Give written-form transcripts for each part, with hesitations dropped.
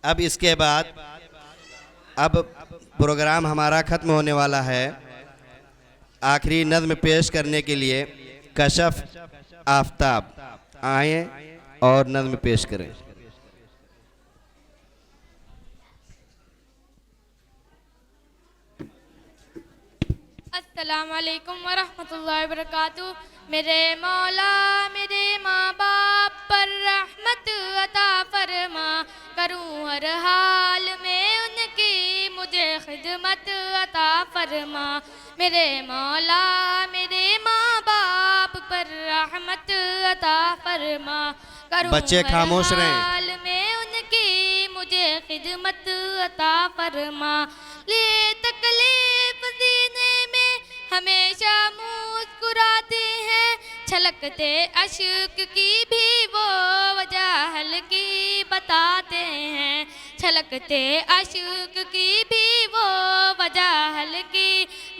अब इसके बाद अब प्रोग्राम हमारा ख़त्म होने वाला है। आखिरी नज़्म पेश करने के लिए कशफ आफताब आए और नज़्म पेश करें। अस्सलाम वालेकुम वरहमतुल्लाहि वबरकातुहू। मेरे मौला मेरे माँ बाप पर रहमत अता फरमा, करूँ हर हाल में उनकी मुझे खिदमत अता फरमा। मेरे मौला मेरे माँ बाप पर रहमत अता फरमा, करूँ बच्चे खामोश हर रहें। हाल में उनकी मुझे खिदमत अता फरमा। ले तकलीफ सीने में हमेशा मुस्कुराते हैं, छलकते अश्क की भी वो वजह हल्की बताते हैं। छलकते अश्क की भी वो वजह हल्की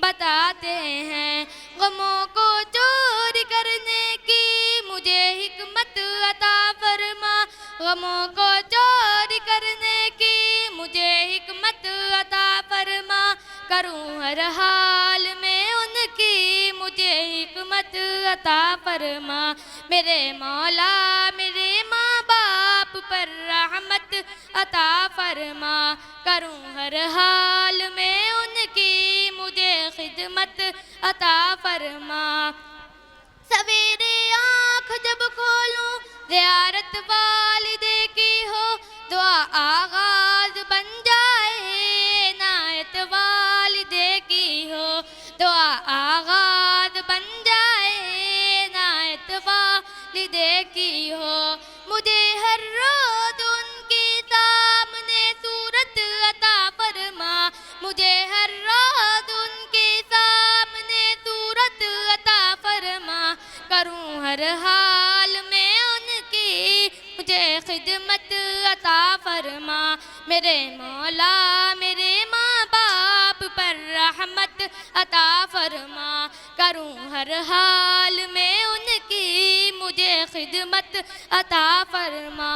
बताते हैं। गमों को चोरी करने की मुझे हिकमत अता फरमा, गमों को चोरी करने की मुझे हिकमत अता फरमा, करूँ हर हाल में उनकी मुझे हिकमत अता फरमा। मेरे मौला मेरे माँ बाप पर रहमत अता फरमा, करूँ हर हाल में उनकी मुझे खिदमत अता फरमा। सवेरे आँख जब खोलूं ज़ियारत वालिदे की हो, दुआ आगाज़ बन जाए नायत वालिदे की हो, दुआ आगाज़ बन जाए नायत वालिदे की हो। मुझे हर रोज़ उनके सामने सूरत अता फरमा, मुझे हर रोज़ उनके सामने सूरत अता फरमा, करूँ हर हाल में उनकी मुझे खिदमत अता फरमा। मेरे मौला मेरे माँ बाप पर रहमत अता फरमा, करूँ हर हाल में उनकी मुझे खिदमत अता फरमा।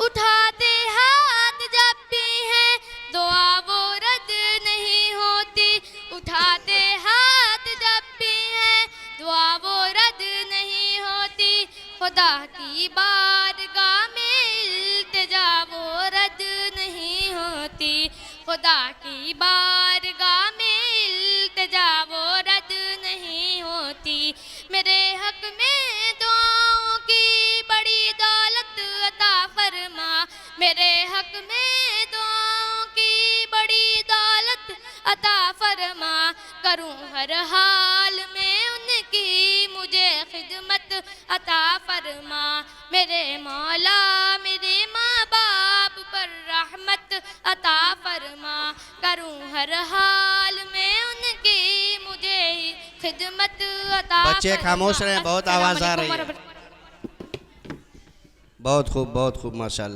उठाते हाथ जब भी हैं दुआ वो रद्द नहीं होती, उठाते हाथ जब भी हैं दुआ वो रद्द नहीं होती। खुदा की बारगाह में इल्तिजा वो रद्द नहीं होती, खुदा की बारगाह में इल्तिजा वो रद्द नहीं होती। मेरे हक में दुआओं की बड़ी दौलत अता फरमा, मेरे हक में दुआओं की बड़ी दौलत अता फरमा, करूँ हर हाल में उनकी मुझे खिदमत अता फरमा। मेरे मौला मेरे माँ बाप पर रहमत अता फरमा, करूँ हर हाल में उनकी मुझे खिदमत अता फरमा। बच्चे खामोश रहें, बहुत आवाज़ आ रही है। बहुत खूब माशाल्लाह।